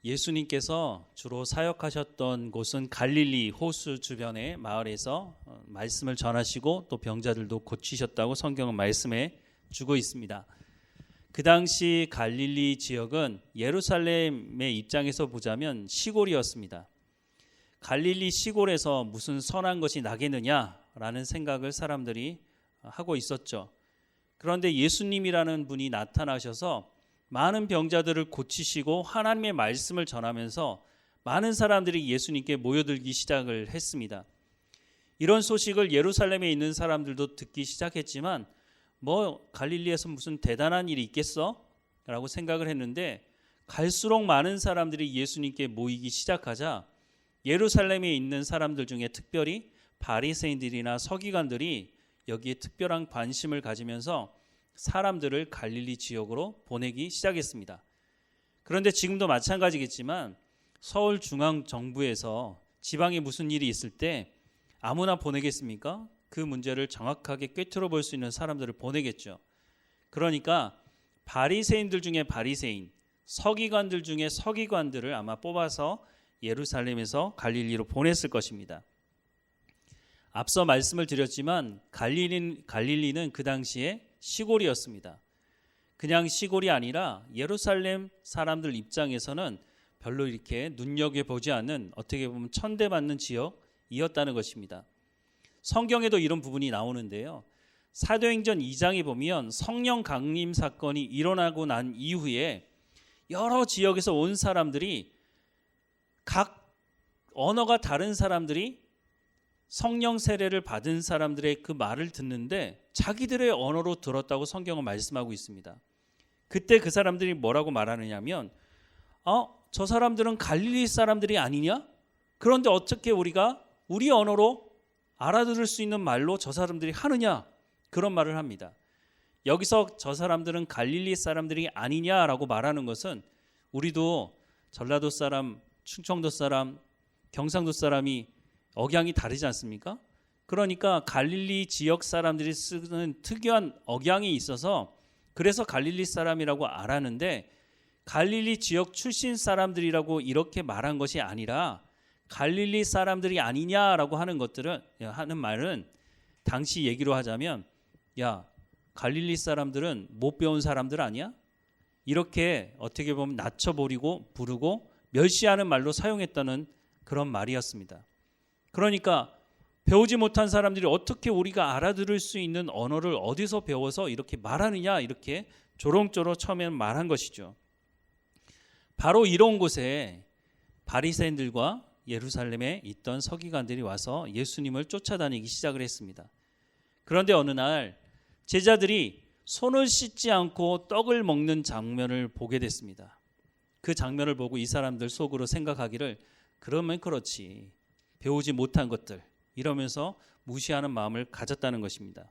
예수님께서 주로 사역하셨던 곳은 갈릴리 호수 주변의 마을에서 말씀을 전하시고 또 병자들도 고치셨다고 성경은 말씀해 주고 있습니다. 그 당시 갈릴리 지역은 예루살렘의 입장에서 보자면 시골이었습니다. 갈릴리 시골에서 무슨 선한 것이 나겠느냐라는 생각을 사람들이 하고 있었죠. 그런데 예수님이라는 분이 나타나셔서 많은 병자들을 고치시고 하나님의 말씀을 전하면서 많은 사람들이 예수님께 모여들기 시작을 했습니다. 이런 소식을 예루살렘에 있는 사람들도 듣기 시작했지만 갈릴리에서 무슨 대단한 일이 있겠어? 라고 생각을 했는데 갈수록 많은 사람들이 예수님께 모이기 시작하자 예루살렘에 있는 사람들 중에 특별히 바리새인들이나 서기관들이 여기에 특별한 관심을 가지면서 사람들을 갈릴리 지역으로 보내기 시작했습니다. 그런데 지금도 마찬가지겠지만 서울중앙정부에서 지방에 무슨 일이 있을 때 아무나 보내겠습니까? 그 문제를 정확하게 꿰뚫어 볼 수 있는 사람들을 보내겠죠. 그러니까 바리새인들 중에 바리새인, 서기관들 중에 서기관들을 아마 뽑아서 예루살렘에서 갈릴리로 보냈을 것입니다. 앞서 말씀을 드렸지만 갈릴리는 그 당시에 시골이었습니다. 그냥 시골이 아니라 예루살렘 사람들 입장에서는 별로 이렇게 눈여겨보지 않는 어떻게 보면 천대받는 지역이었다는 것입니다. 성경에도 이런 부분이 나오는데요. 사도행전 2장에 보면 성령 강림 사건이 일어나고 난 이후에 여러 지역에서 온 사람들이 각 언어가 다른 사람들이 성령 세례를 받은 사람들의 그 말을 듣는데 자기들의 언어로 들었다고 성경은 말씀하고 있습니다. 그때 그 사람들이 뭐라고 말하느냐면 저 사람들은 갈릴리 사람들이 아니냐? 그런데 어떻게 우리가 우리 언어로 알아들을 수 있는 말로 저 사람들이 하느냐? 그런 말을 합니다. 여기서 저 사람들은 갈릴리 사람들이 아니냐라고 말하는 것은 우리도 전라도 사람, 충청도 사람, 경상도 사람이 억양이 다르지 않습니까? 그러니까 갈릴리 지역 사람들이 쓰는 특유한 억양이 있어서 그래서 갈릴리 사람이라고 알았는데 갈릴리 지역 출신 사람들이라고 이렇게 말한 것이 아니라 갈릴리 사람들이 아니냐라고 하는 말은 당시 얘기로 하자면 야, 갈릴리 사람들은 못 배운 사람들 아니야? 이렇게 어떻게 보면 낮춰버리고 부르고 멸시하는 말로 사용했다는 그런 말이었습니다. 그러니까 배우지 못한 사람들이 어떻게 우리가 알아들을 수 있는 언어를 어디서 배워서 이렇게 말하느냐 이렇게 조롱조롱 처음에는 말한 것이죠. 바로 이런 곳에 바리새인들과 예루살렘에 있던 서기관들이 와서 예수님을 쫓아다니기 시작을 했습니다. 그런데 어느 날 제자들이 손을 씻지 않고 떡을 먹는 장면을 보게 됐습니다. 그 장면을 보고 이 사람들 속으로 생각하기를 그러면 그렇지 배우지 못한 것들 이러면서 무시하는 마음을 가졌다는 것입니다.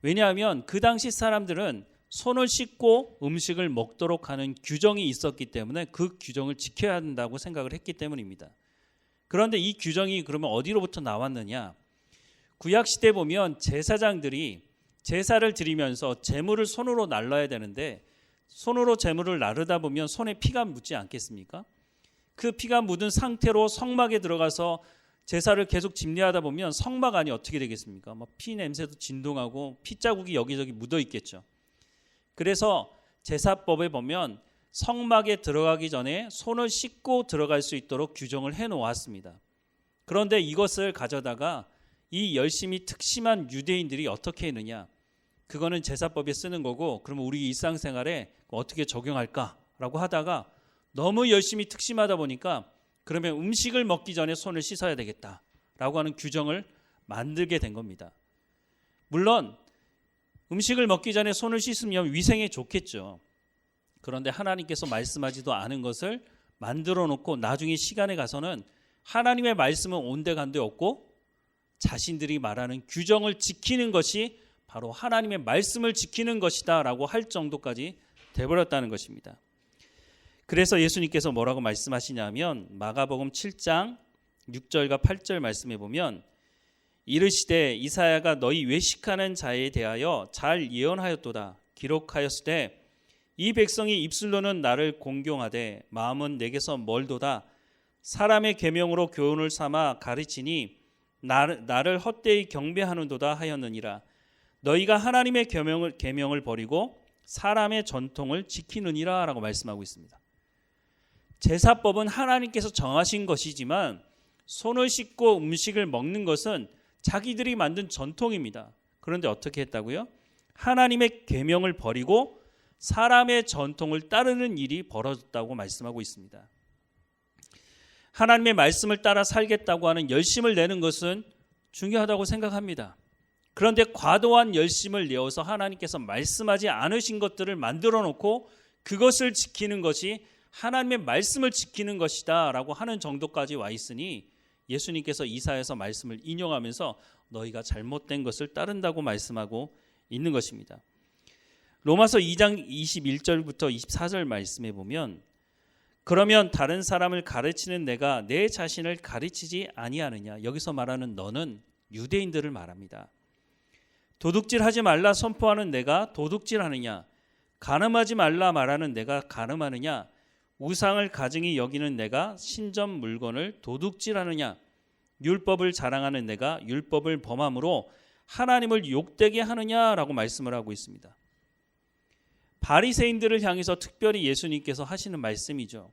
왜냐하면 그 당시 사람들은 손을 씻고 음식을 먹도록 하는 규정이 있었기 때문에 그 규정을 지켜야 한다고 생각을 했기 때문입니다. 그런데 이 규정이 그러면 어디로부터 나왔느냐? 구약시대 보면 제사장들이 제사를 드리면서 제물을 손으로 날라야 되는데 손으로 제물을 나르다 보면 손에 피가 묻지 않겠습니까? 그 피가 묻은 상태로 성막에 들어가서 제사를 계속 집례하다 보면 성막 안이 어떻게 되겠습니까? 피 냄새도 진동하고 피자국이 여기저기 묻어 있겠죠. 그래서 제사법에 보면 성막에 들어가기 전에 손을 씻고 들어갈 수 있도록 규정을 해놓았습니다. 그런데 이것을 가져다가 이 열심히 특심한 유대인들이 어떻게 했느냐? 그거는 제사법에 쓰는 거고 그러면 우리 일상생활에 어떻게 적용할까라고 하다가 너무 열심히 특심하다 보니까 그러면 음식을 먹기 전에 손을 씻어야 되겠다라고 하는 규정을 만들게 된 겁니다. 물론 음식을 먹기 전에 손을 씻으면 위생에 좋겠죠. 그런데 하나님께서 말씀하지도 않은 것을 만들어 놓고 나중에 시간에 가서는 하나님의 말씀은 온데간데 없고 자신들이 말하는 규정을 지키는 것이 바로 하나님의 말씀을 지키는 것이다 라고 할 정도까지 돼버렸다는 것입니다. 그래서 예수님께서 뭐라고 말씀하시냐면 마가복음 7장 6절과 8절 말씀해 보면 이르시되 이사야가 너희 외식하는 자에 대하여 잘 예언하였도다. 기록하였으되 이 백성이 입술로는 나를 공경하되 마음은 내게서 멀도다. 사람의 계명으로 교훈을 삼아 가르치니 나를 헛되이 경배하는도다 하였느니라. 너희가 하나님의 계명을 버리고 사람의 전통을 지키느니라 라고 말씀하고 있습니다. 제사법은 하나님께서 정하신 것이지만 손을 씻고 음식을 먹는 것은 자기들이 만든 전통입니다. 그런데 어떻게 했다고요? 하나님의 계명을 버리고 사람의 전통을 따르는 일이 벌어졌다고 말씀하고 있습니다. 하나님의 말씀을 따라 살겠다고 하는 열심을 내는 것은 중요하다고 생각합니다. 그런데 과도한 열심을 내어서 하나님께서 말씀하지 않으신 것들을 만들어 놓고 그것을 지키는 것이 하나님의 말씀을 지키는 것이다 라고 하는 정도까지 와 있으니 예수님께서 이사야서 말씀을 인용하면서 너희가 잘못된 것을 따른다고 말씀하고 있는 것입니다. 로마서 2장 21절부터 24절 말씀에 보면 그러면 다른 사람을 가르치는 내가 내 자신을 가르치지 아니하느냐. 여기서 말하는 너는 유대인들을 말합니다. 도둑질하지 말라 선포하는 내가 도둑질하느냐. 간음하지 말라 말하는 내가 간음하느냐. 우상을 가증히 여기는 내가 신전 물건을 도둑질하느냐. 율법을 자랑하는 내가 율법을 범함으로 하나님을 욕되게 하느냐라고 말씀을 하고 있습니다. 바리새인들을 향해서 특별히 예수님께서 하시는 말씀이죠.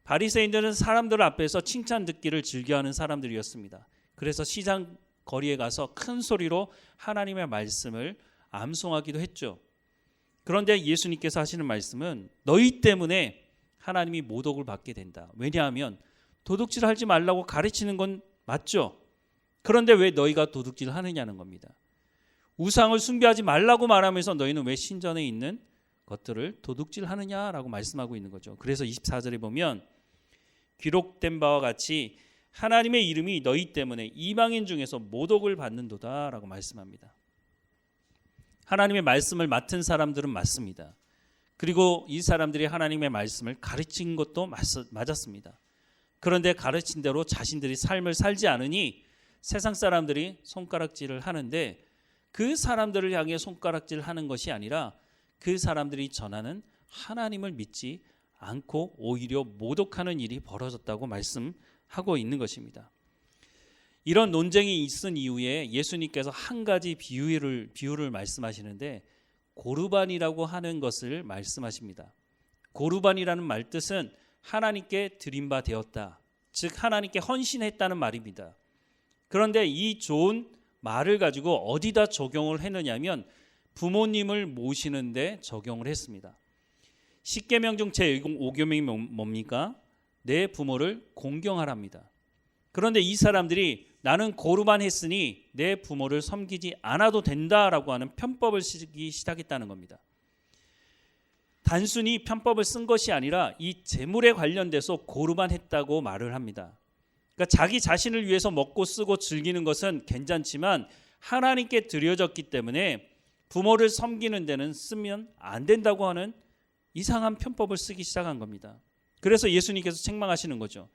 바리새인들은 사람들 앞에서 칭찬 듣기를 즐겨하는 사람들이었습니다. 그래서 시장 거리에 가서 큰 소리로 하나님의 말씀을 암송하기도 했죠. 그런데 예수님께서 하시는 말씀은 너희 때문에 하나님이 모독을 받게 된다. 왜냐하면 도둑질하지 말라고 가르치는 건 맞죠. 그런데 왜 너희가 도둑질을 하느냐는 겁니다. 우상을 숭배하지 말라고 말하면서 너희는 왜 신전에 있는 것들을 도둑질하느냐라고 말씀하고 있는 거죠. 그래서 24절에 보면 기록된 바와 같이 하나님의 이름이 너희 때문에 이방인 중에서 모독을 받는도다라고 말씀합니다. 하나님의 말씀을 맡은 사람들은 맞습니다. 그리고 이 사람들이 하나님의 말씀을 가르친 것도 맞았습니다. 그런데 가르친 대로 자신들이 삶을 살지 않으니 세상 사람들이 손가락질을 하는데 그 사람들을 향해 손가락질을 하는 것이 아니라 그 사람들이 전하는 하나님을 믿지 않고 오히려 모독하는 일이 벌어졌다고 말씀하고 있는 것입니다. 이런 논쟁이 있은 이후에 예수님께서 한 가지 비유를 말씀하시는데 고르반이라고 하는 것을 말씀하십니다. 고르반이라는 말 뜻은 하나님께 드린 바 되었다. 즉 하나님께 헌신했다는 말입니다. 그런데 이 좋은 말을 가지고 어디다 적용을 했느냐면 부모님을 모시는데 적용을 했습니다. 10계명 중 제5계명이 뭡니까? 내 부모를 공경하랍니다. 그런데 이 사람들이 나는 고르반 했으니 내 부모를 섬기지 않아도 된다라고 하는 편법을 쓰기 시작했다는 겁니다. 단순히 편법을 쓴 것이 아니라 이 재물에 관련돼서 고르반 했다고 말을 합니다. 그러니까 자기 자신을 위해서 먹고 쓰고 즐기는 것은 괜찮지만 하나님께 드려졌기 때문에 부모를 섬기는 데는 쓰면 안 된다고 하는 이상한 편법을 쓰기 시작한 겁니다. 그래서 예수님께서 책망하시는 거죠.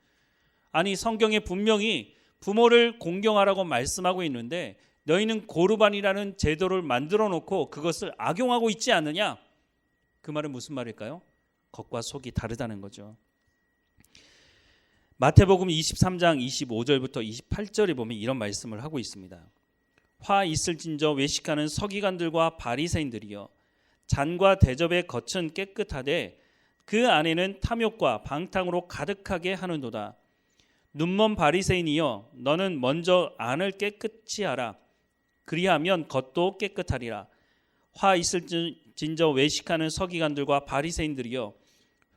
아니 성경에 분명히 부모를 공경하라고 말씀하고 있는데 너희는 고르반이라는 제도를 만들어 놓고 그것을 악용하고 있지 않느냐? 그 말은 무슨 말일까요? 겉과 속이 다르다는 거죠. 마태복음 23장 25절부터 28절에 보면 이런 말씀을 하고 있습니다. 화 있을진저 외식하는 서기관들과 바리새인들이여 잔과 대접의 겉은 깨끗하되 그 안에는 탐욕과 방탕으로 가득하게 하는도다. 눈먼 바리새인이여 너는 먼저 안을 깨끗이 하라. 그리하면 겉도 깨끗하리라. 화 있을진저 외식하는 서기관들과 바리새인들이여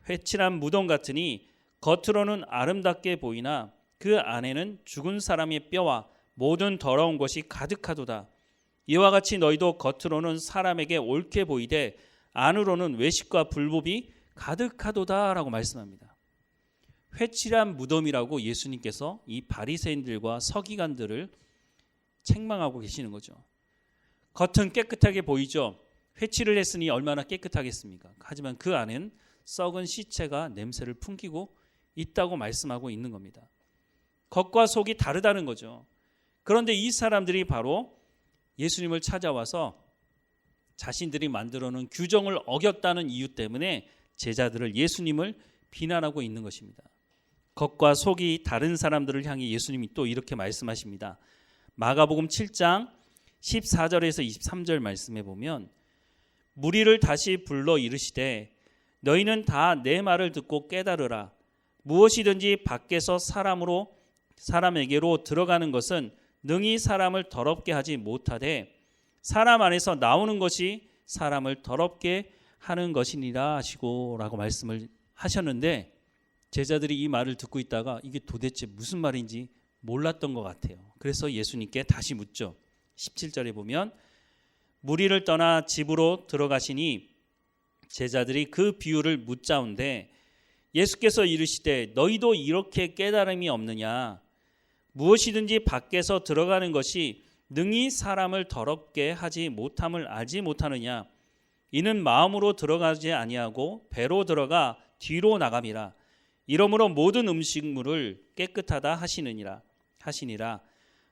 회칠한 무덤 같으니 겉으로는 아름답게 보이나 그 안에는 죽은 사람의 뼈와 모든 더러운 것이 가득하도다. 이와 같이 너희도 겉으로는 사람에게 옳게 보이되 안으로는 외식과 불법이 가득하도다라고 말씀합니다. 회칠한 무덤이라고 예수님께서 이 바리새인들과 서기관들을 책망하고 계시는 거죠. 겉은 깨끗하게 보이죠. 회칠을 했으니 얼마나 깨끗하겠습니까? 하지만 그 안엔 썩은 시체가 냄새를 풍기고 있다고 말씀하고 있는 겁니다. 겉과 속이 다르다는 거죠. 그런데 이 사람들이 바로 예수님을 찾아와서 자신들이 만들어 놓은 규정을 어겼다는 이유 때문에 제자들을 예수님을 비난하고 있는 것입니다. 겉과 속이 다른 사람들을 향해 예수님이 또 이렇게 말씀하십니다. 마가복음 7장 14절에서 23절 말씀해 보면 무리를 다시 불러 이르시되 너희는 다 내 말을 듣고 깨달으라. 무엇이든지 밖에서 사람에게로 들어가는 것은 능히 사람을 더럽게 하지 못하되 사람 안에서 나오는 것이 사람을 더럽게 하는 것이니라 하시고 라고 말씀을 하셨는데 제자들이 이 말을 듣고 있다가 이게 도대체 무슨 말인지 몰랐던 것 같아요. 그래서 예수님께 다시 묻죠. 17절에 보면 무리를 떠나 집으로 들어가시니 제자들이 그 비유를 묻자온데 예수께서 이르시되 너희도 이렇게 깨달음이 없느냐. 무엇이든지 밖에서 들어가는 것이 능히 사람을 더럽게 하지 못함을 알지 못하느냐. 이는 마음으로 들어가지 아니하고 배로 들어가 뒤로 나감이라. 이러므로 모든 음식물을 깨끗하다 하시니라.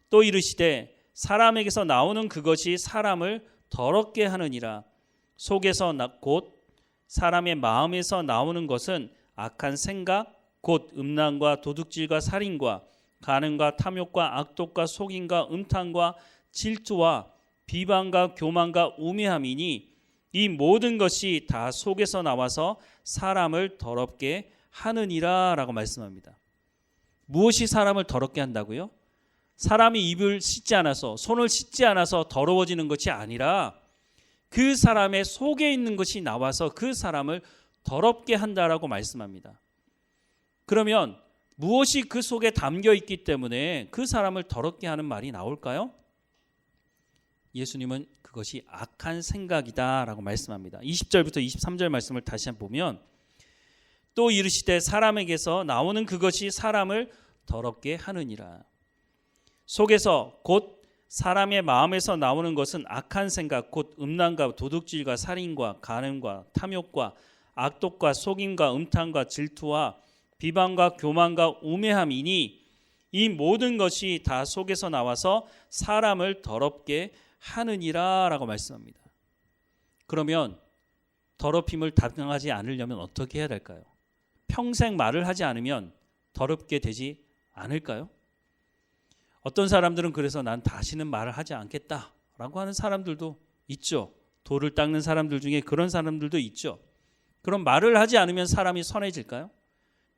또 이르시되 사람에게서 나오는 그것이 사람을 더럽게 하느니라. 속에서 곧 사람의 마음에서 나오는 것은 악한 생각 곧 음란과 도둑질과 살인과 간음과 탐욕과 악독과 속임과 음탕과 질투와 비방과 교만과 우매함이니 이 모든 것이 다 속에서 나와서 사람을 더럽게 하느니라 라고 말씀합니다. 무엇이 사람을 더럽게 한다고요? 사람이 입을 씻지 않아서 손을 씻지 않아서 더러워지는 것이 아니라 그 사람의 속에 있는 것이 나와서 그 사람을 더럽게 한다라고 말씀합니다. 그러면 무엇이 그 속에 담겨 있기 때문에 그 사람을 더럽게 하는 말이 나올까요? 예수님은 그것이 악한 생각이다라고 말씀합니다. 20절부터 23절 말씀을 다시 한번 보면 또 이르시되 사람에게서 나오는 그것이 사람을 더럽게 하느니라. 속에서 곧 사람의 마음에서 나오는 것은 악한 생각 곧 음란과 도둑질과 살인과 간음과 탐욕과 악독과 속임과 음탕과 질투와 비방과 교만과 우매함이니 이 모든 것이 다 속에서 나와서 사람을 더럽게 하느니라 라고 말씀합니다. 그러면 더럽힘을 당하지 않으려면 어떻게 해야 될까요? 평생 말을 하지 않으면 더럽게 되지 않을까요? 어떤 사람들은 그래서 난 다시는 말을 하지 않겠다라고 하는 사람들도 있죠. 돌을 닦는 사람들 중에 그런 사람들도 있죠. 그럼 말을 하지 않으면 사람이 선해질까요?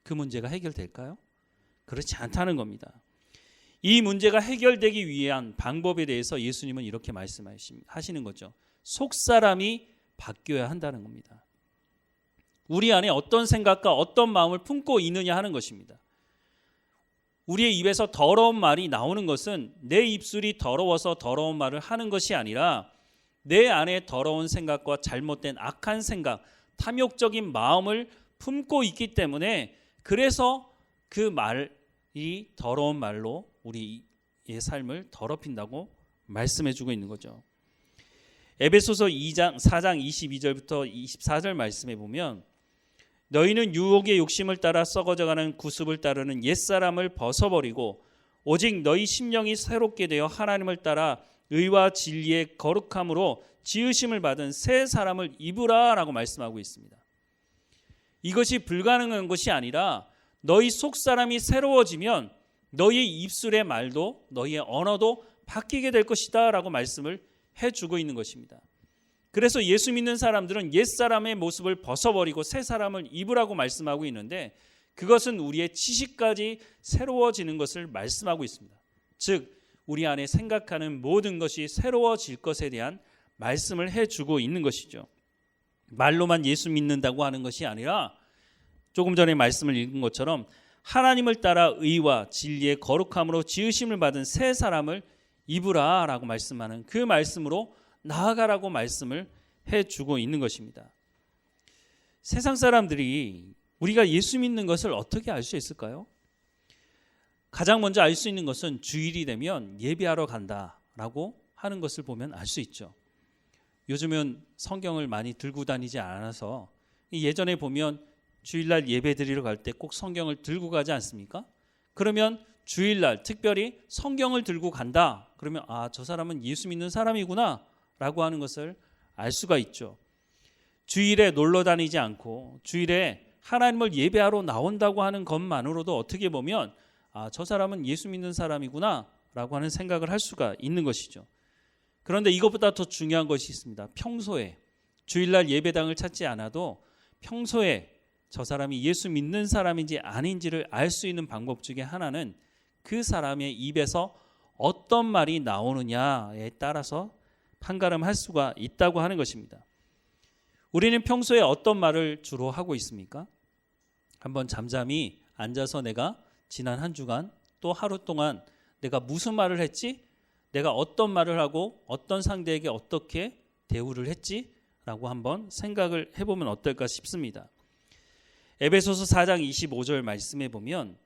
그 문제가 해결될까요? 그렇지 않다는 겁니다. 이 문제가 해결되기 위한 방법에 대해서 예수님은 이렇게 말씀하시는 거죠. 속사람이 바뀌어야 한다는 겁니다. 우리 안에 어떤 생각과 어떤 마음을 품고 있느냐 하는 것입니다. 우리의 입에서 더러운 말이 나오는 것은 내 입술이 더러워서 더러운 말을 하는 것이 아니라 내 안에 더러운 생각과 잘못된 악한 생각, 탐욕적인 마음을 품고 있기 때문에 그래서 그 말이 더러운 말로 우리의 삶을 더럽힌다고 말씀해주고 있는 거죠. 에베소서 4장 22절부터 24절 말씀해 보면 너희는 유혹의 욕심을 따라 썩어져가는 구습을 따르는 옛사람을 벗어버리고 오직 너희 심령이 새롭게 되어 하나님을 따라 의와 진리의 거룩함으로 지으심을 받은 새 사람을 입으라 라고 말씀하고 있습니다. 이것이 불가능한 것이 아니라 너희 속사람이 새로워지면 너희의 입술의 말도 너희의 언어도 바뀌게 될 것이다 라고 말씀을 해주고 있는 것입니다. 그래서 예수 믿는 사람들은 옛사람의 모습을 벗어버리고 새 사람을 입으라고 말씀하고 있는데 그것은 우리의 지식까지 새로워지는 것을 말씀하고 있습니다. 즉 우리 안에 생각하는 모든 것이 새로워질 것에 대한 말씀을 해주고 있는 것이죠. 말로만 예수 믿는다고 하는 것이 아니라 조금 전에 말씀을 읽은 것처럼 하나님을 따라 의와 진리의 거룩함으로 지으심을 받은 새 사람을 입으라 라고 말씀하는 그 말씀으로 나아가라고 말씀을 해주고 있는 것입니다. 세상 사람들이 우리가 예수 믿는 것을 어떻게 알 수 있을까요? 가장 먼저 알 수 있는 것은 주일이 되면 예배하러 간다라고 하는 것을 보면 알 수 있죠. 요즘은 성경을 많이 들고 다니지 않아서 예전에 보면 주일날 예배 드리러 갈 때 꼭 성경을 들고 가지 않습니까? 그러면 주일날 특별히 성경을 들고 간다. 그러면 저 사람은 예수 믿는 사람이구나 라고 하는 것을 알 수가 있죠. 주일에 놀러 다니지 않고 주일에 하나님을 예배하러 나온다고 하는 것만으로도 어떻게 보면 저 사람은 예수 믿는 사람이구나 라고 하는 생각을 할 수가 있는 것이죠. 그런데 이것보다 더 중요한 것이 있습니다. 평소에 주일날 예배당을 찾지 않아도 평소에 저 사람이 예수 믿는 사람인지 아닌지를 알 수 있는 방법 중에 하나는 그 사람의 입에서 어떤 말이 나오느냐에 따라서 판가름할 수가 있다고 하는 것입니다. 우리는 평소에 어떤 말을 주로 하고 있습니까? 한번 잠잠히 앉아서 내가 지난 한 주간 또 하루 동안 내가 무슨 말을 했지? 내가 어떤 말을 하고 어떤 상대에게 어떻게 대우를 했지? 라고 한번 생각을 해보면 어떨까 싶습니다. 에베소서 4장 25절 말씀에 보면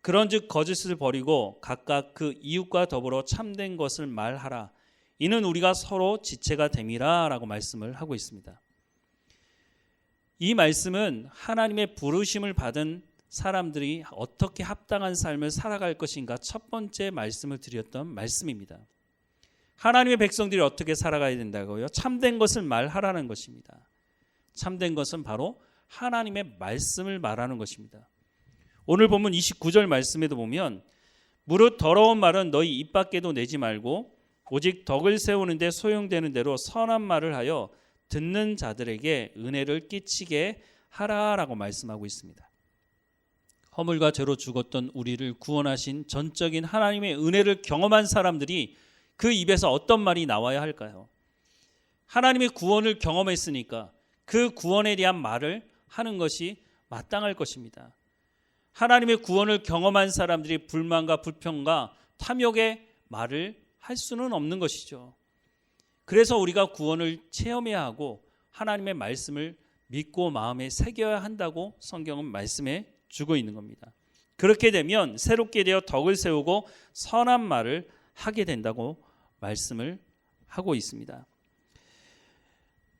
그런즉 거짓을 버리고 각각 그 이웃과 더불어 참된 것을 말하라. 이는 우리가 서로 지체가 됨이라 라고 말씀을 하고 있습니다. 이 말씀은 하나님의 부르심을 받은 사람들이 어떻게 합당한 삶을 살아갈 것인가 첫 번째 말씀을 드렸던 말씀입니다. 하나님의 백성들이 어떻게 살아가야 된다고요? 참된 것을 말하라는 것입니다. 참된 것은 바로 하나님의 말씀을 말하는 것입니다. 오늘 본문 29절 말씀에도 보면 무릇 더러운 말은 너희 입 밖에도 내지 말고 오직 덕을 세우는 데 소용되는 대로 선한 말을 하여 듣는 자들에게 은혜를 끼치게 하라라고 말씀하고 있습니다. 허물과 죄로 죽었던 우리를 구원하신 전적인 하나님의 은혜를 경험한 사람들이 그 입에서 어떤 말이 나와야 할까요? 하나님의 구원을 경험했으니까 그 구원에 대한 말을 하는 것이 마땅할 것입니다. 하나님의 구원을 경험한 사람들이 불만과 불평과 탐욕의 말을 할 수는 없는 것이죠. 그래서 우리가 구원을 체험해야 하고 하나님의 말씀을 믿고 마음에 새겨야 한다고 성경은 말씀해 주고 있는 겁니다. 그렇게 되면 새롭게 되어 덕을 세우고 선한 말을 하게 된다고 말씀을 하고 있습니다.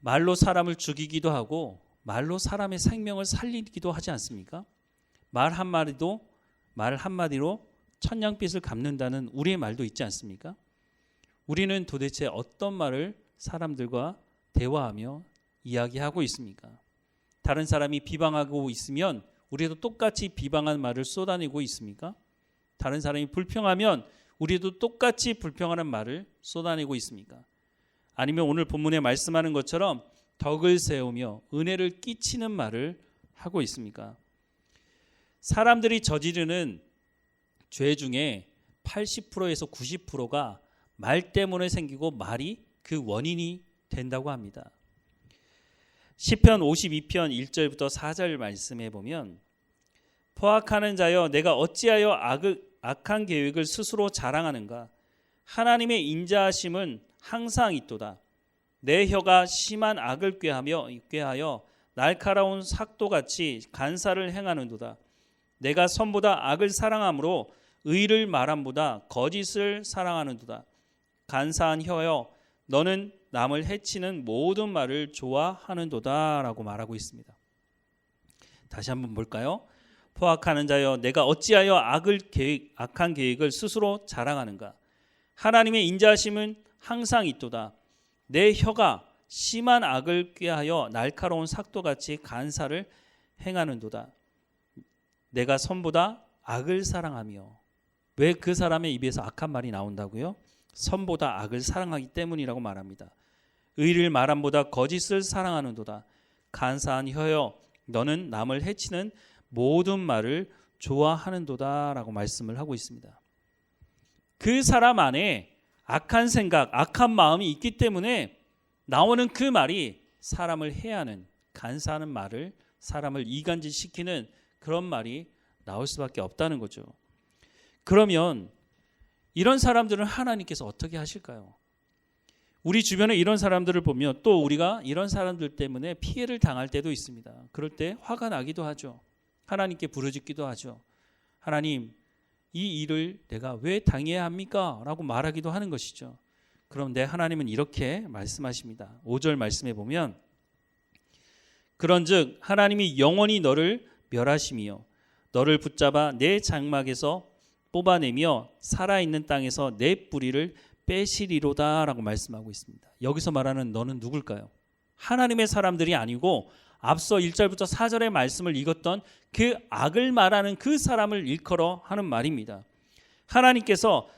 말로 사람을 죽이기도 하고 말로 사람의 생명을 살리기도 하지 않습니까? 말 한마디로 천냥빚을 갚는다는 우리의 말도 있지 않습니까? 우리는 도대체 어떤 말을 사람들과 대화하며 이야기하고 있습니까? 다른 사람이 비방하고 있으면 우리도 똑같이 비방한 말을 쏟아내고 있습니까? 다른 사람이 불평하면 우리도 똑같이 불평하는 말을 쏟아내고 있습니까? 아니면 오늘 본문에 말씀하는 것처럼 덕을 세우며 은혜를 끼치는 말을 하고 있습니까? 사람들이 저지르는 죄 중에 80%에서 90%가 말 때문에 생기고 말이 그 원인이 된다고 합니다. 시편 52편 1절부터 4절 말씀해 보면 포악하는 자여 내가 어찌하여 악한 계획을 스스로 자랑하는가? 하나님의 인자하심은 항상 있도다. 내 혀가 심한 악을 꾀하여 날카로운 삭도같이 간사를 행하는도다. 내가 선보다 악을 사랑함으로 의를 말함보다 거짓을 사랑하는도다. 간사한 혀여 너는 남을 해치는 모든 말을 좋아하는도다 라고 말하고 있습니다. 다시 한번 볼까요? 포악하는 자여 내가 어찌하여 악한 계획을 스스로 자랑하는가? 하나님의 인자하심은 항상 있도다. 내 혀가 심한 악을 꾀하여 날카로운 삭도같이 간사를 행하는도다. 내가 선보다 악을 사랑하며, 왜 그 사람의 입에서 악한 말이 나온다고요? 선보다 악을 사랑하기 때문이라고 말합니다. 의를 말함보다 거짓을 사랑하는도다. 간사한 혀여 너는 남을 해치는 모든 말을 좋아하는도다 라고 말씀을 하고 있습니다. 그 사람 안에 악한 생각, 악한 마음이 있기 때문에 나오는 그 말이 사람을 해하는, 간사하는 말을, 사람을 이간질시키는 그런 말이 나올 수밖에 없다는 거죠. 그러면 이런 사람들은 하나님께서 어떻게 하실까요? 우리 주변에 이런 사람들을 보면 또 우리가 이런 사람들 때문에 피해를 당할 때도 있습니다. 그럴 때 화가 나기도 하죠. 하나님께 부르짖기도 하죠. 하나님, 이 일을 내가 왜 당해야 합니까? 라고 말하기도 하는 것이죠. 그런데 하나님은 이렇게 말씀하십니다. 5절 말씀에 보면 그런즉 하나님이 영원히 너를 멸하심이요 너를 붙잡아 내 장막에서 뽑아내며 살아있는 땅에서 내 뿌리를 빼시리로다라고 말씀하고 있습니다. 여기서 말하는 너는 누굴까요? 하나님의 사람들이 아니고 앞서 1절부터 4절의 말씀을 읽었던 그 악을 말하는 그 사람을 일컬어 하는 말입니다. 하나님께서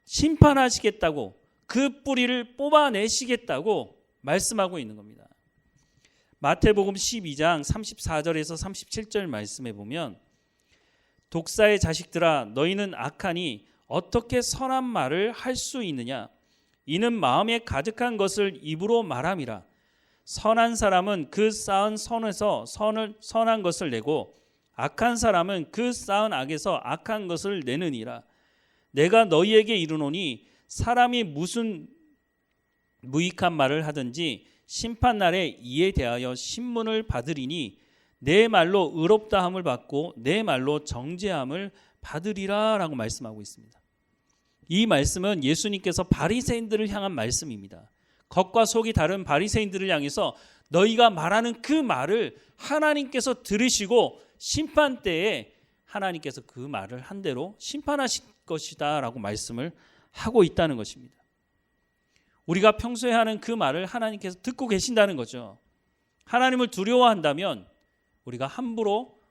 심판하시겠다고 그 뿌리를 뽑아내시겠다고 말씀하고 있는 겁니다. 마태복음 12장 34절에서 37절 말씀에 보면 독사의 자식들아 너희는 악하니 어떻게 선한 말을 할 수 있느냐 이는 마음에 가득한 것을 입으로 말함이라 선한 사람은 그 쌓은 선에서 선한 것을 내고 악한 사람은 그 쌓은 악에서 악한 것을 내느니라 내가 너희에게 이르노니 사람이 무슨 무익한 말을 하든지 심판날에 이에 대하여 신문을 받으리니 내 말로 의롭다함을 받고 내 말로 정죄함을 받으리라 라고 말씀하고 있습니다. 이 말씀은 예수님께서 바리새인들을 향한 말씀입니다. 겉과 속이 다른 바리새인들을 향해서 너희가 말하는 그 말을 하나님께서 들으시고 심판 때에 하나님께서 그 말을 한 대로 심판하실 것이다 라고 말씀을 하고 있다는 것입니다. 우리가 평소에 하는 그 말을 하나님께서 듣고 계신다는 거죠. 하나님을 두려워한다면 우리가 함부로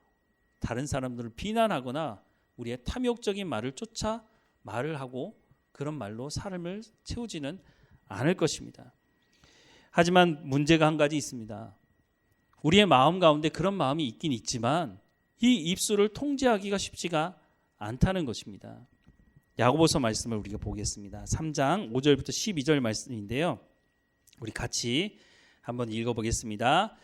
다른 사람들을 비난하거나 우리의 탐욕적인 말을 쫓아 말을 하고 그런 말로 삶을 채우지는 않을 것입니다. 하지만 문제가 한 가지 있습니다. 우리의 마음 가운데 그런 마음이 있긴 있지만 이 입술을 통제하기가 쉽지가 않다는 것입니다. 야고보서 말씀을 우리가 보겠습니다. 3장 5절부터 12절 말씀인데요. 우리 같이 한번 읽어보겠습니다.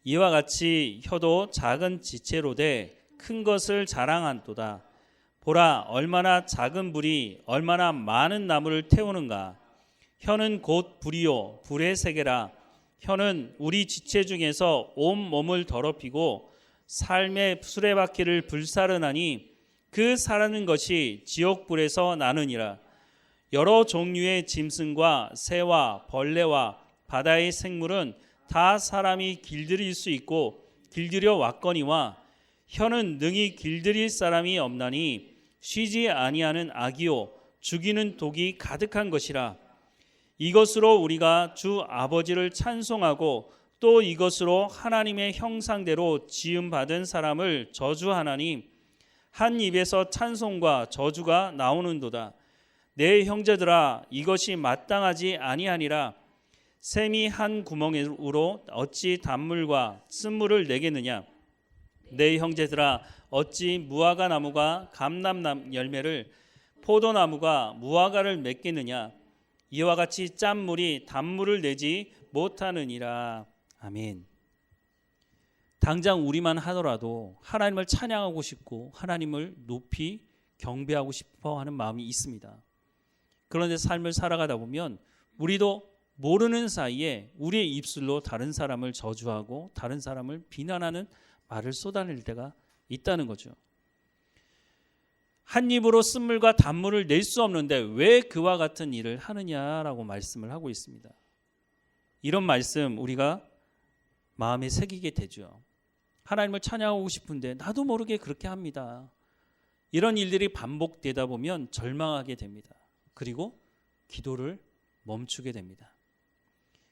이와 같이 혀도 작은 지체로 돼 큰 것을 자랑한도다. 보라 얼마나 작은 불이 얼마나 많은 나무를 태우는가. 혀는 곧 불이요 불의 세계라. 혀는 우리 지체 중에서 온 몸을 더럽히고 삶의 수레바퀴를 불사르나니 그 사르는 것이 지옥불에서 나느니라. 여러 종류의 짐승과 새와 벌레와 바다의 생물은 다 사람이 길들일 수 있고 길들여 왔거니와 혀는 능히 길들일 사람이 없나니 쉬지 아니하는 악이요 죽이는 독이 가득한 것이라. 이것으로 우리가 주 아버지를 찬송하고 또 이것으로 하나님의 형상대로 지음받은 사람을 저주하나니 한 입에서 찬송과 저주가 나오는도다. 내 형제들아 이것이 마땅하지 아니하니라. 샘이 한 구멍으로 어찌 단물과 쓴물을 내겠느냐. 내 형제들아 어찌 무화과 나무가 감람 열매를 포도나무가 무화과를 맺겠느냐. 이와 같이 짠물이 단물을 내지 못하느니라. 아멘. 당장 우리만 하더라도 하나님을 찬양하고 싶고 하나님을 높이 경배하고 싶어 하는 마음이 있습니다. 그런데 삶을 살아가다 보면 우리도 모르는 사이에 우리의 입술로 다른 사람을 저주하고 다른 사람을 비난하는 말을 쏟아낼 때가 있다는 거죠. 한 입으로 쓴물과 단물을 낼 수 없는데 왜 그와 같은 일을 하느냐라고 말씀을 하고 있습니다. 이런 말씀 우리가 마음에 새기게 되죠. 하나님을 찬양하고 싶은데 나도 모르게 그렇게 합니다. 이런 일들이 반복되다 보면 절망하게 됩니다. 그리고 기도를 멈추게 됩니다.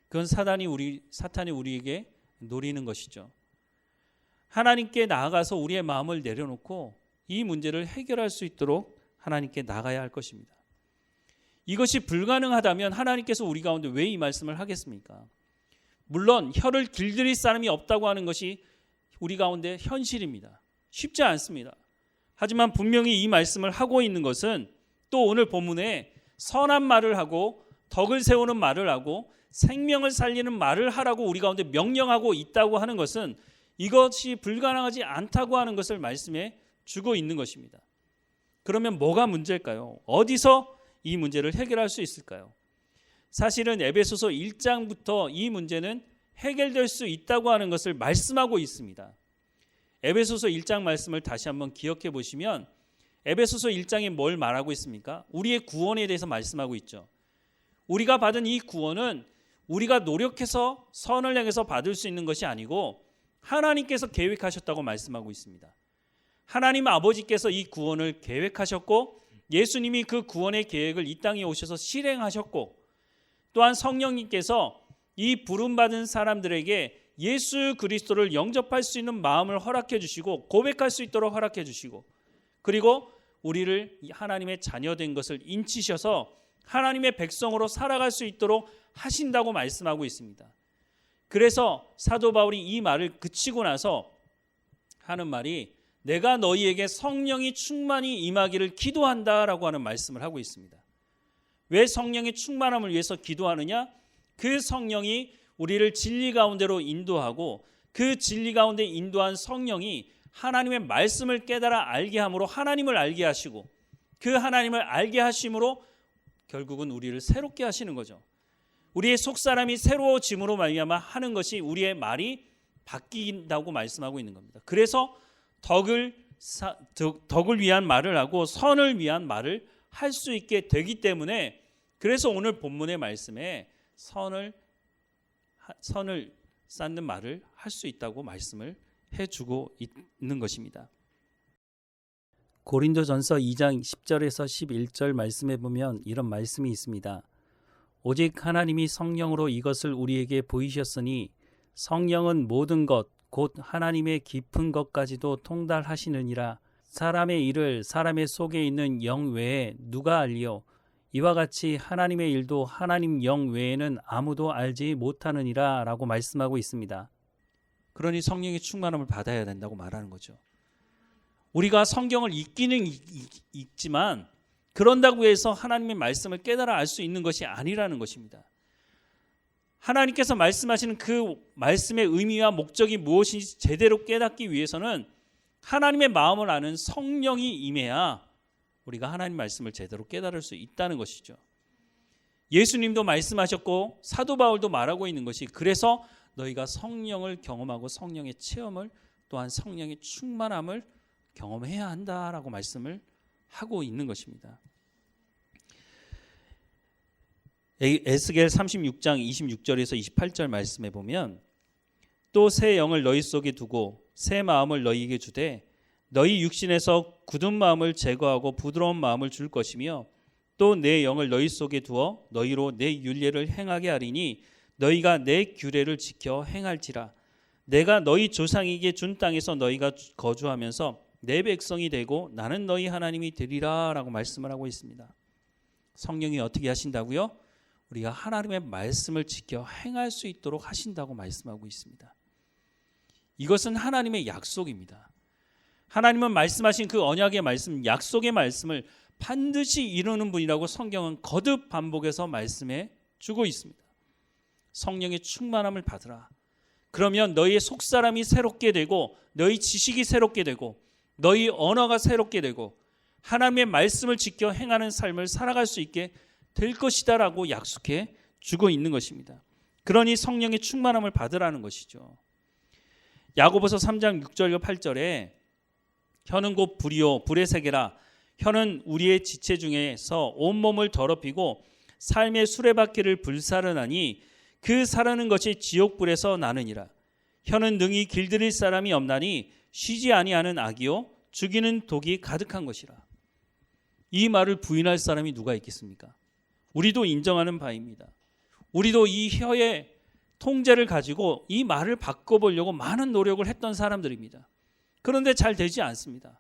그건 사탄이 우리에게 노리는 것이죠. 하나님께 나아가서 우리의 마음을 내려놓고 이 문제를 해결할 수 있도록 하나님께 나가야 할 것입니다. 이것이 불가능하다면 하나님께서 우리 가운데 왜 이 말씀을 하겠습니까? 물론 혀를 길들일 사람이 없다고 하는 것이 우리 가운데 현실입니다. 쉽지 않습니다. 하지만 분명히 이 말씀을 하고 있는 것은 또 오늘 본문에 선한 말을 하고 덕을 세우는 말을 하고 생명을 살리는 말을 하라고 우리 가운데 명령하고 있다고 하는 것은 이것이 불가능하지 않다고 하는 것을 말씀해 주고 있는 것입니다. 그러면 뭐가 문제일까요? 어디서 이 문제를 해결할 수 있을까요? 사실은 에베소서 1장부터 이 문제는 해결될 수 있다고 하는 것을 말씀하고 있습니다. 에베소서 1장 말씀을 다시 한번 기억해 보시면 에베소서 1장에 뭘 말하고 있습니까? 우리의 구원에 대해서 말씀하고 있죠. 우리가 받은 이 구원은 우리가 노력해서 선을 향해서 받을 수 있는 것이 아니고 하나님께서 계획하셨다고 말씀하고 있습니다. 하나님 아버지께서 이 구원을 계획하셨고 예수님이 그 구원의 계획을 이 땅에 오셔서 실행하셨고, 또한 성령님께서 이 부름받은 사람들에게 예수 그리스도를 영접할 수 있는 마음을 허락해 주시고 고백할 수 있도록 허락해 주시고, 그리고 우리를 하나님의 자녀된 것을 인치셔서 하나님의 백성으로 살아갈 수 있도록 하신다고 말씀하고 있습니다. 그래서 사도 바울이 이 말을 그치고 나서 하는 말이 내가 너희에게 성령이 충만히 임하기를 기도한다라고 하는 말씀을 하고 있습니다. 왜 성령의 충만함을 위해서 기도하느냐? 그 성령이 우리를 진리 가운데로 인도하고 그 진리 가운데 인도한 성령이 하나님의 말씀을 깨달아 알게 함으로 하나님을 알게 하시고, 그 하나님을 알게 하심으로 결국은 우리를 새롭게 하시는 거죠. 우리의 속사람이 새로워짐으로 말미암아 하는 것이 우리의 말이 바뀐다고 말씀하고 있는 겁니다. 그래서 덕을 위한 말을 하고 선을 위한 말을 할 수 있게 되기 때문에, 그래서 오늘 본문의 말씀에 선을 쌓는 말을 할 수 있다고 말씀을 해주고 있는 것입니다. 고린도전서 2장 10절에서 11절 말씀에 보면 이런 말씀이 있습니다. 오직 하나님이 성령으로 이것을 우리에게 보이셨으니 성령은 모든 것 곧 하나님의 깊은 것까지도 통달하시느니라. 사람의 일을 사람의 속에 있는 영 외에 누가 알리요? 이와 같이 하나님의 일도 하나님 영 외에는 아무도 알지 못하느니라 라고 말씀하고 있습니다. 그러니 성령의 충만함을 받아야 된다고 말하는 거죠. 우리가 성경을 읽기는 읽지만 그런다고 해서 하나님의 말씀을 깨달아 알 수 있는 것이 아니라는 것입니다. 하나님께서 말씀하시는 그 말씀의 의미와 목적이 무엇인지 제대로 깨닫기 위해서는 하나님의 마음을 아는 성령이 임해야 우리가 하나님 말씀을 제대로 깨달을 수 있다는 것이죠. 예수님도 말씀하셨고 사도 바울도 말하고 있는 것이, 그래서 너희가 성령을 경험하고 성령의 체험을, 또한 성령의 충만함을 경험해야 한다라고 말씀을 하고 있는 것입니다. 에스겔 36장 26절에서 28절 말씀에 보면 또 새 영을 너희 속에 두고 새 마음을 너희에게 주되 너희 육신에서 굳은 마음을 제거하고 부드러운 마음을 줄 것이며 또 내 영을 너희 속에 두어 너희로 내 율례를 행하게 하리니 너희가 내 규례를 지켜 행할지라. 내가 너희 조상에게 준 땅에서 너희가 거주하면서 내 백성이 되고 나는 너희 하나님이 되리라 라고 말씀을 하고 있습니다. 성령이 어떻게 하신다고요? 우리가 하나님의 말씀을 지켜 행할 수 있도록 하신다고 말씀하고 있습니다. 이것은 하나님의 약속입니다. 하나님은 말씀하신 그 언약의 말씀, 약속의 말씀을 반드시 이루는 분이라고 성경은 거듭 반복해서 말씀해 주고 있습니다. 성령의 충만함을 받으라. 그러면 너희의 속사람이 새롭게 되고 너희 지식이 새롭게 되고 너희 언어가 새롭게 되고 하나님의 말씀을 지켜 행하는 삶을 살아갈 수 있게 될 것이다 라고 약속해 주고 있는 것입니다. 그러니 성령의 충만함을 받으라는 것이죠. 야고보서 3장 6절과 8절에 혀는 곧 불이요 불의 세계라. 혀는 우리의 지체 중에서 온몸을 더럽히고 삶의 수레바퀴를 불사르나니 그 사르는 것이 지옥불에서 나느니라. 혀는 능히 길들일 사람이 없나니 쉬지 아니하는 악이요 죽이는 독이 가득한 것이라. 이 말을 부인할 사람이 누가 있겠습니까? 우리도 인정하는 바입니다. 우리도 이 혀의 통제를 가지고 이 말을 바꿔보려고 많은 노력을 했던 사람들입니다. 그런데 잘 되지 않습니다.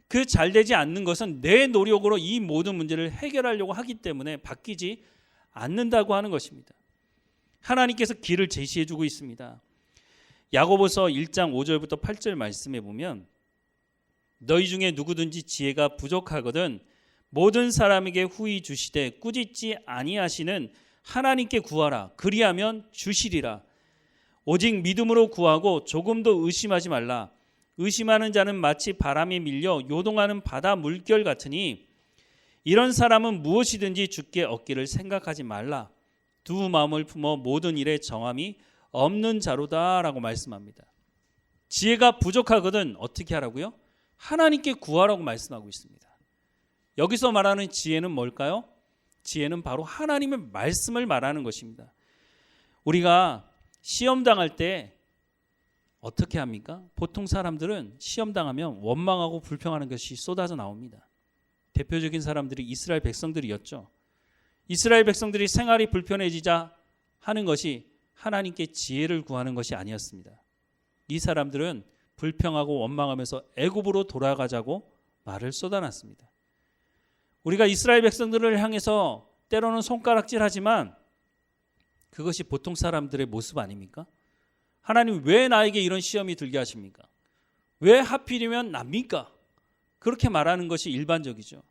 그 잘 되지 않는 것은 내 노력으로 이 모든 문제를 해결하려고 하기 때문에 바뀌지 않는다고 하는 것입니다. 하나님께서 길을 제시해 주고 있습니다. 야고보서 1장 5절부터 8절 말씀에 보면 너희 중에 누구든지 지혜가 부족하거든 모든 사람에게 후히 주시되 꾸짖지 아니하시는 하나님께 구하라. 그리하면 주시리라. 오직 믿음으로 구하고 조금도 의심하지 말라. 의심하는 자는 마치 바람에 밀려 요동하는 바다 물결 같으니 이런 사람은 무엇이든지 주께 얻기를 생각하지 말라. 두 마음을 품어 모든 일에 정함이 없는 자로다라고 말씀합니다. 지혜가 부족하거든 어떻게 하라고요? 하나님께 구하라고 말씀하고 있습니다. 여기서 말하는 지혜는 뭘까요? 지혜는 바로 하나님의 말씀을 말하는 것입니다. 우리가 시험 당할 때 어떻게 합니까? 보통 사람들은 시험 당하면 원망하고 불평하는 것이 쏟아져 나옵니다. 대표적인 사람들이 이스라엘 백성들이었죠. 이스라엘 백성들이 생활이 불편해지자 하는 것이 하나님께 지혜를 구하는 것이 아니었습니다. 이 사람들은 불평하고 원망하면서 애굽으로 돌아가자고 말을 쏟아놨습니다. 우리가 이스라엘 백성들을 향해서 때로는 손가락질하지만 그것이 보통 사람들의 모습 아닙니까? 하나님 왜 나에게 이런 시험이 들게 하십니까? 왜 하필이면 납니까? 그렇게 말하는 것이 일반적이죠.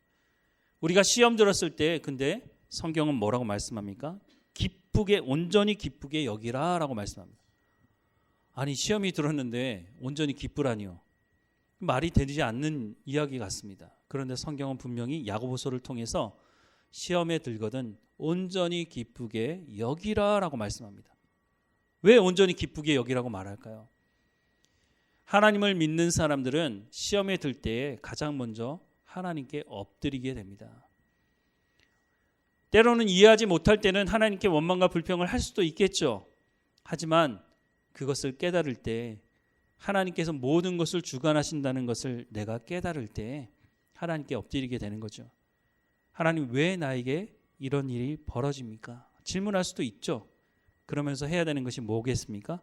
우리가 시험 들었을 때 근데 성경은 뭐라고 말씀합니까? 기쁘게, 온전히 기쁘게 여기라 라고 말씀합니다. 아니, 시험이 들었는데 온전히 기쁘라니요. 말이 되지 않는 이야기 같습니다. 그런데 성경은 분명히 야고보서를 통해서 시험에 들거든 온전히 기쁘게 여기라 라고 말씀합니다. 왜 온전히 기쁘게 여기라고 말할까요? 하나님을 믿는 사람들은 시험에 들 때에 가장 먼저 하나님께 엎드리게 됩니다. 때로는 이해하지 못할 때는 하나님께 원망과 불평을 할 수도 있겠죠. 하지만 그것을 깨달을 때, 하나님께서 모든 것을 주관하신다는 것을 내가 깨달을 때 하나님께 엎드리게 되는 거죠. 하나님 왜 나에게 이런 일이 벌어집니까? 질문할 수도 있죠. 그러면서 해야 되는 것이 뭐겠습니까?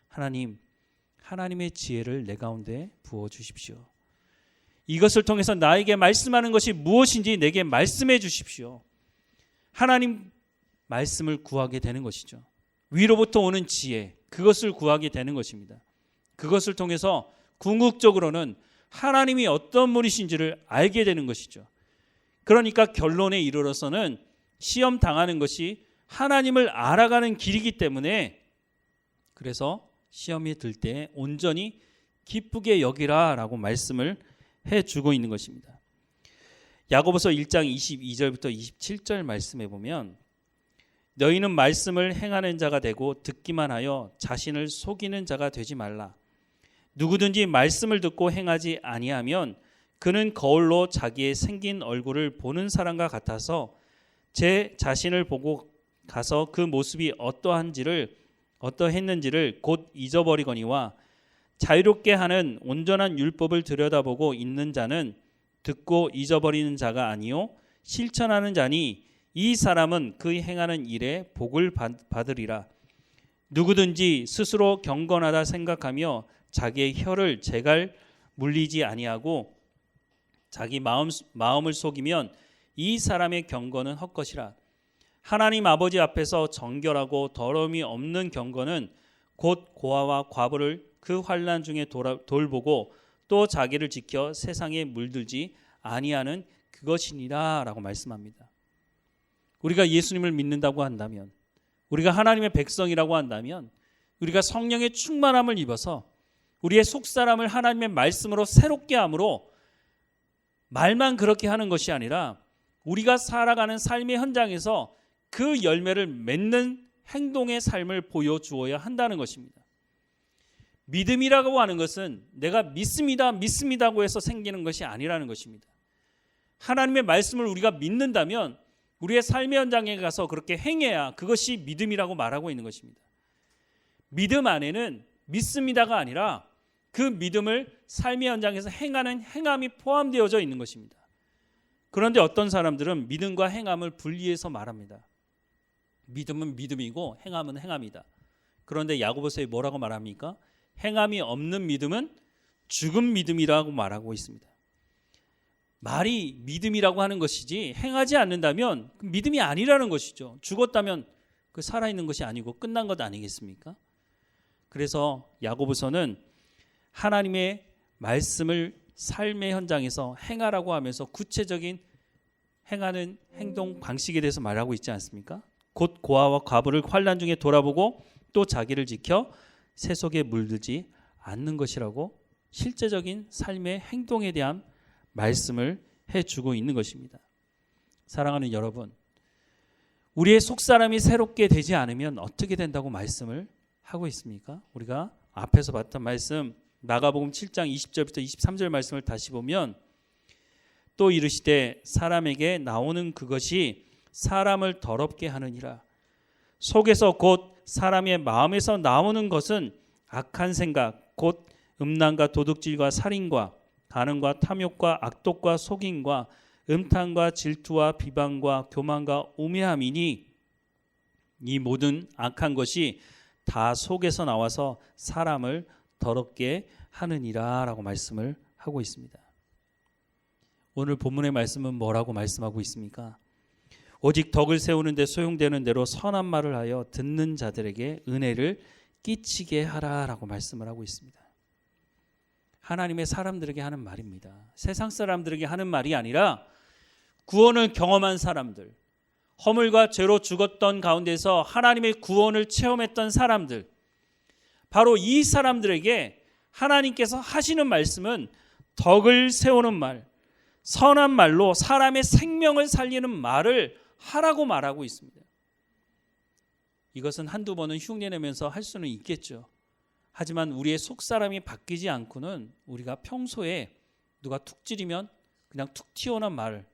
하나님, 하나님의 지혜를 내 가운데 부어주십시오. 이것을 통해서 나에게 말씀하는 것이 무엇인지 내게 말씀해 주십시오. 하나님 말씀을 구하게 되는 것이죠. 위로부터 오는 지혜, 그것을 구하게 되는 것입니다. 그것을 통해서 궁극적으로는 하나님이 어떤 분이신지를 알게 되는 것이죠. 그러니까 결론에 이르러서는 시험 당하는 것이 하나님을 알아가는 길이기 때문에, 그래서 시험이 들 때 온전히 기쁘게 여기라 라고 말씀을 해주고 있는 것입니다. 야고보서 1장 22절부터 27절 말씀해 보면, 너희는 말씀을 행하는 자가 되고 듣기만 하여 자신을 속이는 자가 되지 말라. 누구든지 말씀을 듣고 행하지 아니하면 그는 거울로 자기의 생긴 얼굴을 보는 사람과 같아서 제 자신을 보고 가서 그 모습이 어떠했는지를 곧 잊어버리거니와, 자유롭게 하는 온전한 율법을 들여다보고 있는 자는 듣고 잊어버리는 자가 아니요 실천하는 자니 이 사람은 그 행하는 일에 복을 받으리라. 누구든지 스스로 경건하다 생각하며 자기의 혀를 제갈 물리지 아니하고 자기 마음을 속이면 이 사람의 경건은 헛것이라. 하나님 아버지 앞에서 정결하고 더러움이 없는 경건은 곧 고아와 과부를 그 환난 중에 돌보고 또 자기를 지켜 세상에 물들지 아니하는 그것이니라 라고 말씀합니다. 우리가 예수님을 믿는다고 한다면, 우리가 하나님의 백성이라고 한다면, 우리가 성령의 충만함을 입어서 우리의 속사람을 하나님의 말씀으로 새롭게 함으로 말만 그렇게 하는 것이 아니라 우리가 살아가는 삶의 현장에서 그 열매를 맺는 행동의 삶을 보여주어야 한다는 것입니다. 믿음이라고 하는 것은 내가 믿습니다고 해서 생기는 것이 아니라는 것입니다. 하나님의 말씀을 우리가 믿는다면 우리의 삶의 현장에 가서 그렇게 행해야 그것이 믿음이라고 말하고 있는 것입니다. 믿음 안에는 믿습니다가 아니라 그 믿음을 삶의 현장에서 행하는 행함이 포함되어져 있는 것입니다. 그런데 어떤 사람들은 믿음과 행함을 분리해서 말합니다. 믿음은 믿음이고 행함은 행함이다. 그런데 야고보서에 뭐라고 말합니까? 행함이 없는 믿음은 죽은 믿음이라고 말하고 있습니다. 말이 믿음이라고 하는 것이지 행하지 않는다면 그 믿음이 아니라는 것이죠. 죽었다면 그 살아있는 것이 아니고 끝난 것 아니겠습니까? 그래서 야고보서는 하나님의 말씀을 삶의 현장에서 행하라고 하면서 구체적인 행하는 행동 방식에 대해서 말하고 있지 않습니까? 곧 고아와 과부를 환난 중에 돌아보고 또 자기를 지켜 세속에 물들지 않는 것이라고 실제적인 삶의 행동에 대한 말씀을 해주고 있는 것입니다. 사랑하는 여러분, 우리의 속사람이 새롭게 되지 않으면 어떻게 된다고 말씀을 하고 있습니까? 우리가 앞에서 봤던 말씀 마가복음 7장 20절부터 23절 말씀을 다시 보면, 또 이르시되 사람에게 나오는 그것이 사람을 더럽게 하느니라. 속에서 곧 사람의 마음에서 나오는 것은 악한 생각, 곧 음란과 도둑질과 살인과 간음과 탐욕과 악독과 속임과 음탕과 질투와 비방과 교만과 우매함이니 이 모든 악한 것이 다 속에서 나와서 사람을 더럽게 하느니라 라고 말씀을 하고 있습니다. 오늘 본문의 말씀은 뭐라고 말씀하고 있습니까? 오직 덕을 세우는 데 소용되는 대로 선한 말을 하여 듣는 자들에게 은혜를 끼치게 하라 라고 말씀을 하고 있습니다. 하나님의 사람들에게 하는 말입니다. 세상 사람들에게 하는 말이 아니라 구원을 경험한 사람들, 허물과 죄로 죽었던 가운데서 하나님의 구원을 체험했던 사람들, 바로 이 사람들에게 하나님께서 하시는 말씀은 덕을 세우는 말, 선한 말로 사람의 생명을 살리는 말을 하라고 말하고 있습니다. 이것은 한두 번은 흉내내면서 할 수는 있겠죠. 하지만 우리의 속사람이 바뀌지 않고는 우리가 평소에 누가 툭 찌르면 그냥 툭 튀어나온 말,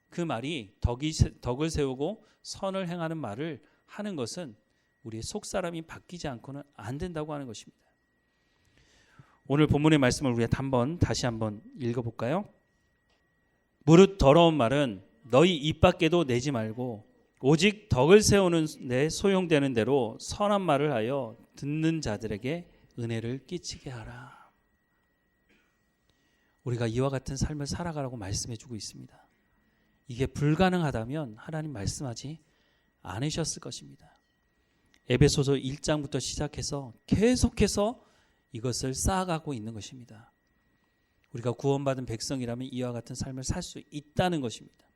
그 말이 덕을 세우고 선을 행하는 말을 하는 것은 우리의 속사람이 바뀌지 않고는 안 된다고 하는 것입니다. 오늘 본문의 말씀을 우리가 다시 한번 읽어볼까요? 무릇 더러운 말은 너희 입 밖에도 내지 말고 오직 덕을 세우는 데 소용되는 대로 선한 말을 하여 듣는 자들에게 은혜를 끼치게 하라. 우리가 이와 같은 삶을 살아가라고 말씀해 주고 있습니다. 이게 불가능하다면 하나님 말씀하지 않으셨을 것입니다. 에베소서 1장부터 시작해서 계속해서 이것을 쌓아가고 있는 것입니다. 우리가 구원받은 백성이라면 이와 같은 삶을 살 수 있다는 것입니다.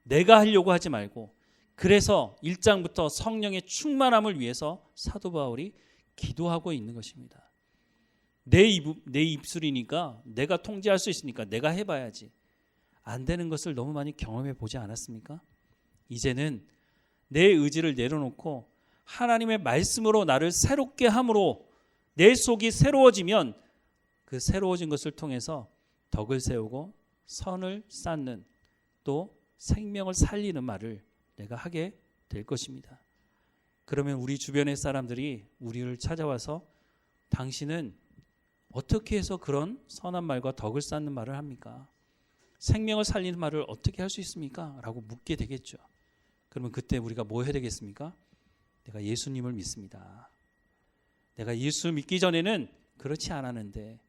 내가 하려고 하지 말고, 그래서 1장부터 성령의 충만함을 위해서 사도 바울이 기도하고 있는 것입니다. 내 입술이니까, 내가 통제할 수 있으니까 내가 해봐야지. 안 되는 것을 너무 많이 경험해 보지 않았습니까? 이제는 내 의지를 내려놓고 하나님의 말씀으로 나를 새롭게 함으로 내 속이 새로워지면 그 새로워진 것을 통해서 덕을 세우고 선을 쌓는, 또 생명을 살리는 말을 내가 하게 될 것입니다. 그러면 우리 주변의 사람들이 우리를 찾아와서 당신은 어떻게 해서 그런 선한 말과 덕을 쌓는 말을 합니까? 생명을 살리는 말을 어떻게 할 수 있습니까? 라고 묻게 되겠죠. 그러면 그때 우리가 뭐 해야 되겠습니까? 내가 예수님을 믿습니다. 내가 예수 믿기 전에는 그렇지 않았는데,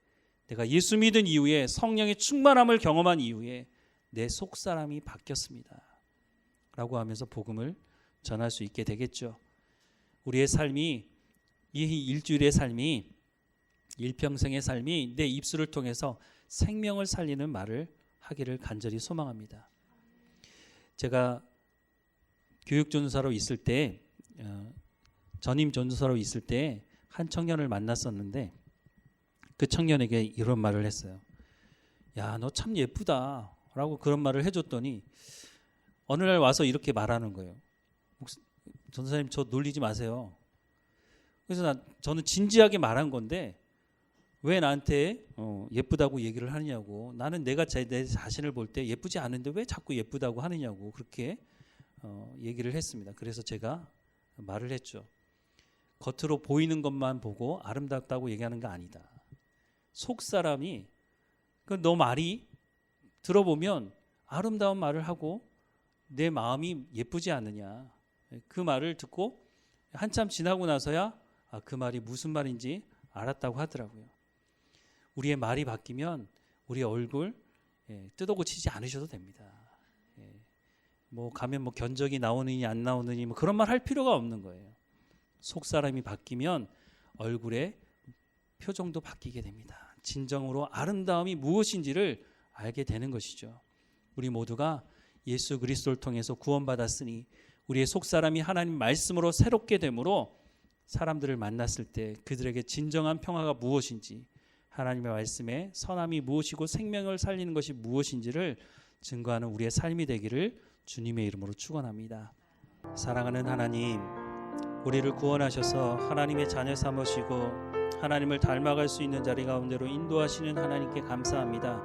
내가 예수 믿은 이후에 성령의 충만함을 경험한 이후에 내 속사람이 바뀌었습니다. 라고 하면서 복음을 전할 수 있게 되겠죠. 우리의 삶이, 이 일주일의 삶이, 일평생의 삶이 내 입술을 통해서 생명을 살리는 말을 하기를 간절히 소망합니다. 제가 교육전도사로 있을 때, 전임 전도사로 있을 때 한 청년을 만났었는데, 그 청년에게 이런 말을 했어요. 야, 너 참 예쁘다 라고 그런 말을 해줬더니 어느 날 와서 이렇게 말하는 거예요. 전도사님, 저 놀리지 마세요. 그래서 저는 진지하게 말한 건데 왜 나한테 예쁘다고 얘기를 하느냐고, 나는 내 자신을 볼 때 예쁘지 않은데 왜 자꾸 예쁘다고 하느냐고 그렇게 얘기를 했습니다. 그래서 제가 말을 했죠. 겉으로 보이는 것만 보고 아름답다고 얘기하는 거 아니다. 속 사람이 너 말이 들어보면 아름다운 말을 하고 내 마음이 예쁘지 않느냐, 그 말을 듣고 한참 지나고 나서야 그 말이 무슨 말인지 알았다고 하더라고요. 우리의 말이 바뀌면 우리의 얼굴 뜯어고치지 않으셔도 됩니다. 뭐 가면 뭐 견적이 나오느니 안 나오느니 뭐 그런 말 할 필요가 없는 거예요. 속 사람이 바뀌면 얼굴의 표정도 바뀌게 됩니다. 진정으로 아름다움이 무엇인지를 알게 되는 것이죠. 우리 모두가 예수 그리스도를 통해서 구원받았으니 우리의 속 사람이 하나님 말씀으로 새롭게 되므로 사람들을 만났을 때 그들에게 진정한 평화가 무엇인지, 하나님의 말씀에 선함이 무엇이고 생명을 살리는 것이 무엇인지를 증거하는 우리의 삶이 되기를 주님의 이름으로 축원합니다. 사랑하는 하나님, 우리를 구원하셔서 하나님의 자녀 삼으시고 하나님을 닮아갈 수 있는 자리 가운데로 인도하시는 하나님께 감사합니다.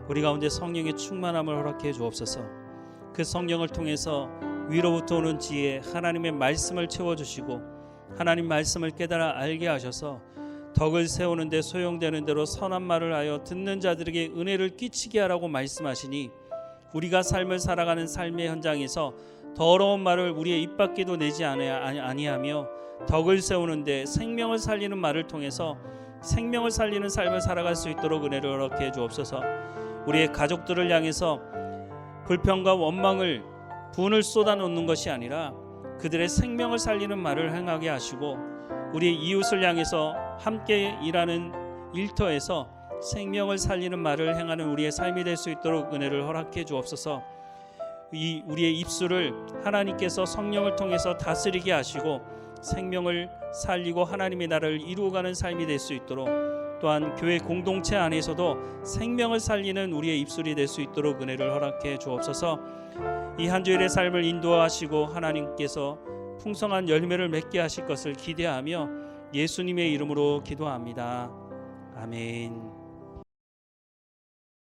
우리 가운데 성령의 충만함을 허락해 주옵소서. 그 성령을 통해서 위로부터 오는 지혜, 하나님의 말씀을 채워주시고 하나님 말씀을 깨달아 알게 하셔서 덕을 세우는 데 소용되는 대로 선한 말을 하여 듣는 자들에게 은혜를 끼치게 하라고 말씀하시니 우리가 삶을 살아가는 삶의 현장에서 더러운 말을 우리의 입 밖에도 내지 아니하며 덕을 세우는데 생명을 살리는 말을 통해서 생명을 살리는 삶을 살아갈 수 있도록 은혜를 허락해 주옵소서. 우리의 가족들을 향해서 불평과 원망을 분을 쏟아놓는 것이 아니라 그들의 생명을 살리는 말을 행하게 하시고 우리의 이웃을 향해서 함께 일하는 일터에서 생명을 살리는 말을 행하는 우리의 삶이 될 수 있도록 은혜를 허락해 주옵소서. 우리의 입술을 하나님께서 성령을 통해서 다스리게 하시고 생명을 살리고 하나님의 나라를 이루어가는 삶이 될 수 있도록, 또한 교회 공동체 안에서도 생명을 살리는 우리의 입술이 될 수 있도록 은혜를 허락해 주옵소서. 이 한 주일의 삶을 인도하시고 하나님께서 풍성한 열매를 맺게 하실 것을 기대하며 예수님의 이름으로 기도합니다. 아멘.